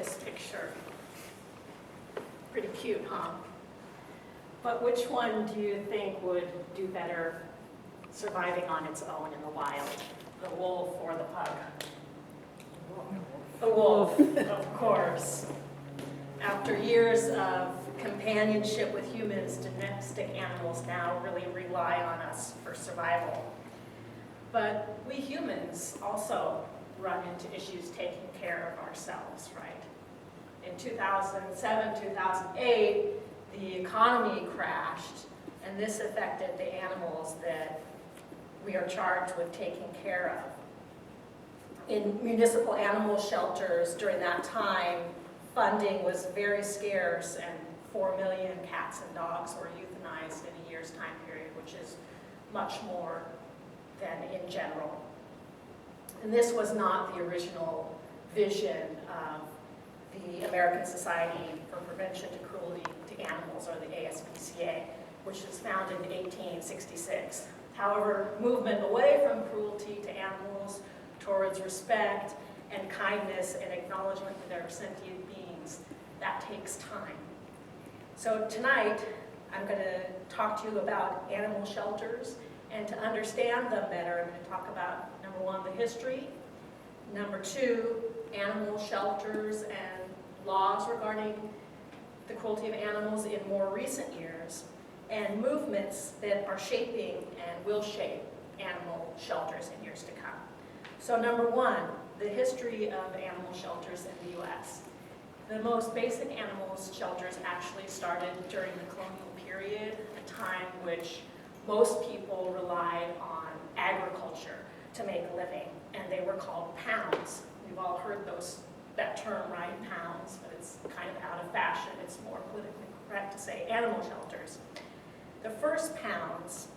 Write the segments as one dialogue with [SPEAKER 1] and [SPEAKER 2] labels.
[SPEAKER 1] this picture. Pretty cute, huh? But which one do you think would do better surviving on its own in the wild? The wolf or the pug? The wolf, of course. After years of companionship with humans, domestic animals now really rely on us for survival. But we humans also run into issues taking care of ourselves, right? In 2007, 2008, the economy crashed, and this affected the animals that we are charged with taking care of. In municipal animal shelters during that time, funding was very scarce, and 4 million cats and dogs were euthanized in a year's time period, which is much more than in general. And this was not the original vision of the American Society for Prevention to Cruelty to Animals, or the ASPCA, which was founded in 1866. However, movement away from cruelty to animals towards respect and kindness and acknowledgement that they're sentient beings, that takes time. So tonight, I'm going to talk to you about animal shelters, and to understand them better, I'm going to talk about, number one, the history, number two, animal shelters and laws regarding the cruelty of animals in more recent years, and movements that are shaping and will shape animal shelters in years to come. So number one, the history of animal shelters in the U.S. The most basic animal shelters actually started during the colonial period, a time which most people relied on agriculture to make a living, and they were called pounds. We've all heard that term, right, pounds, but it's kind of out of fashion. It's more politically correct to say animal shelters. The first pounds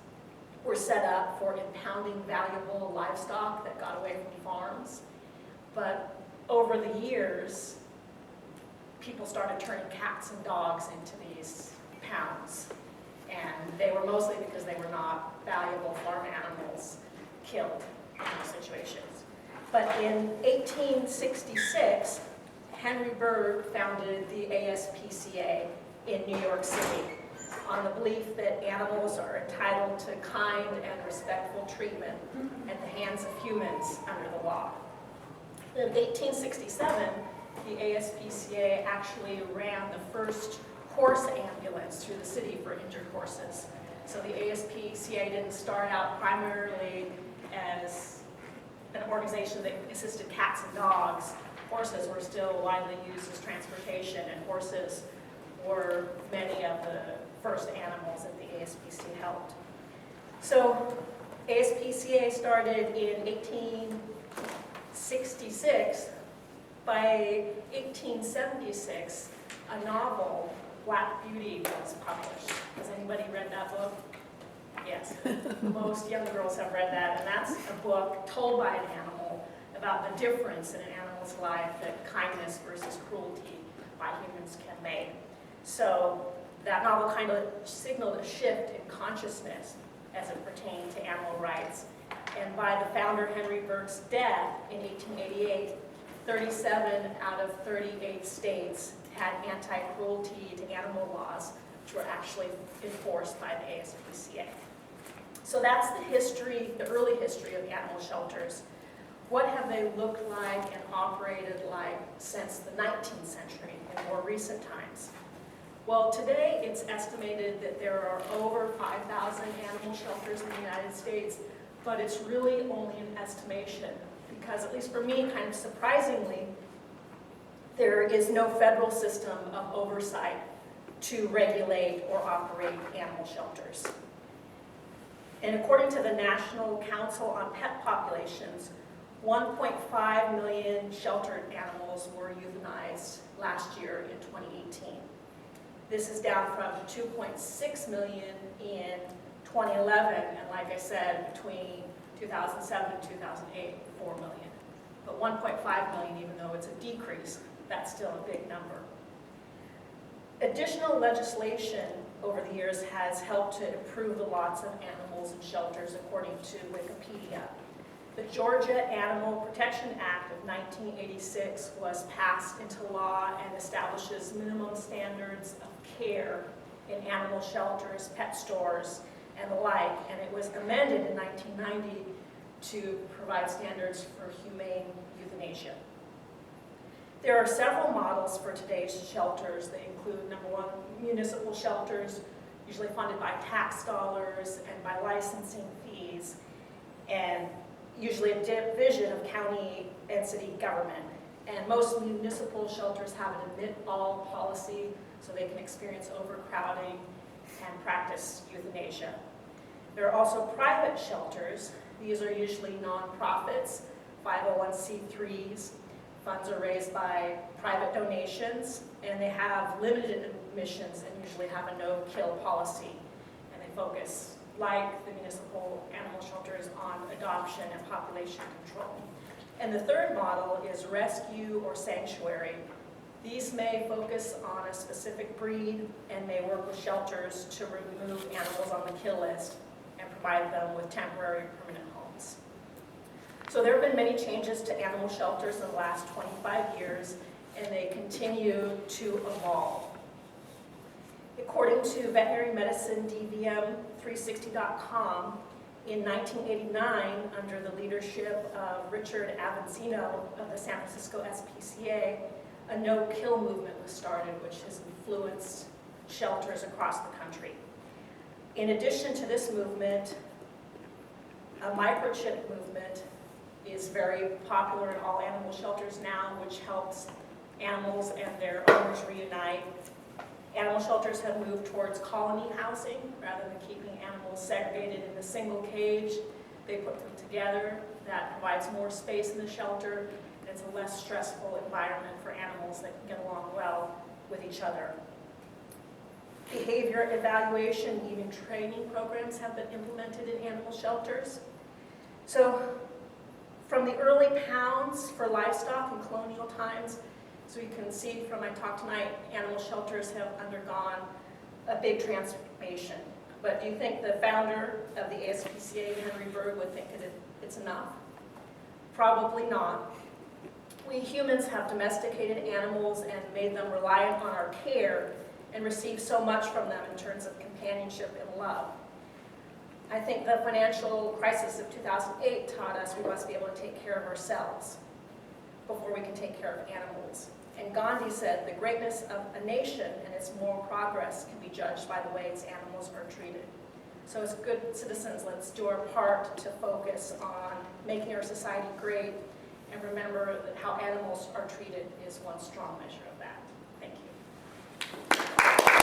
[SPEAKER 1] were set up for impounding valuable livestock that got away from farms, but over the years, people started turning cats and dogs into these pounds. And they were mostly because they were not valuable farm animals killed in those situations. But in 1866, Henry Bergh founded the ASPCA in New York City on the belief that animals are entitled to kind and respectful treatment at the hands of humans under the law. In 1867, the ASPCA actually ran the first horse ambulance through the city for injured horses. So the ASPCA didn't start out primarily as an organization that assisted cats and dogs. Horses were still widely used as transportation, and horses were many of the first animals that the ASPCA helped. So ASPCA started in 1866. By 1876, a novel, Black Beauty, was published. Has anybody read that book? Yes. Most young girls have read that, and that's a book told by an animal about the difference in an animal's life that kindness versus cruelty by humans can make. So that novel kind of signaled a shift in consciousness as it pertained to animal rights. And by the founder Henry Bergh's death in 1888, 37 out of 38 states had anti-cruelty to animal laws, which were actually enforced by the ASPCA. So that's the history, the early history of animal shelters. What have they looked like and operated like since the 19th century in more recent times? Well, today it's estimated that there are over 5,000 animal shelters in the United States, but it's really only an estimation because, at least for me, kind of surprisingly, there is no federal system of oversight to regulate or operate animal shelters. And according to the National Council on Pet Populations, 1.5 million sheltered animals were euthanized last year in 2018. This is down from 2.6 million in 2011, and like I said, between 2007 and 2008, 4 million. But 1.5 million, even though it's a decrease, that's still a big number. Additional legislation over the years has helped to improve the lots of animals in shelters, according to Wikipedia. The Georgia Animal Protection Act of 1986 was passed into law and establishes minimum standards of care in animal shelters, pet stores, and the like, and it was amended in 1990 to provide standards for humane euthanasia. There are several models for today's shelters. They include, number one, municipal shelters, usually funded by tax dollars and by licensing fees, and usually a division of county and city government. And most municipal shelters have an admit-all policy, so they can experience overcrowding and practice euthanasia. There are also private shelters. These are usually nonprofits, 501c3s. Funds are raised by private donations, and they have limited admissions and usually have a no-kill policy. And they focus, like the municipal animal shelters, on adoption and population control. And the third model is rescue or sanctuary. These may focus on a specific breed and may work with shelters to remove animals on the kill list and provide them with temporary permanent homes. So there have been many changes to animal shelters in the last 25 years, and they continue to evolve. According to veterinary medicine DVM360.com, in 1989, under the leadership of Richard Avanzino of the San Francisco SPCA, a no-kill movement was started, which has influenced shelters across the country. In addition to this movement, a microchip movement is very popular in all animal shelters now, which helps animals and their owners reunite. Animal shelters have moved towards colony housing rather than keeping animals segregated in a single cage. They put them together. That provides more space in the shelter. It's a less stressful environment for animals that can get along well with each other. Behavior evaluation, even training programs have been implemented in animal shelters. So from the early pounds for livestock in colonial times, so you can see from my talk tonight, animal shelters have undergone a big transformation. But do you think the founder of the ASPCA, Henry Berg, would think that it's enough? Probably not. We humans have domesticated animals and made them reliant on our care and receive so much from them in terms of companionship and love. I think the financial crisis of 2008 taught us we must be able to take care of ourselves before we can take care of animals. And Gandhi said the greatness of a nation and its moral progress can be judged by the way its animals are treated. So as good citizens, let's do our part to focus on making our society great and remember that how animals are treated is one strong measure of that.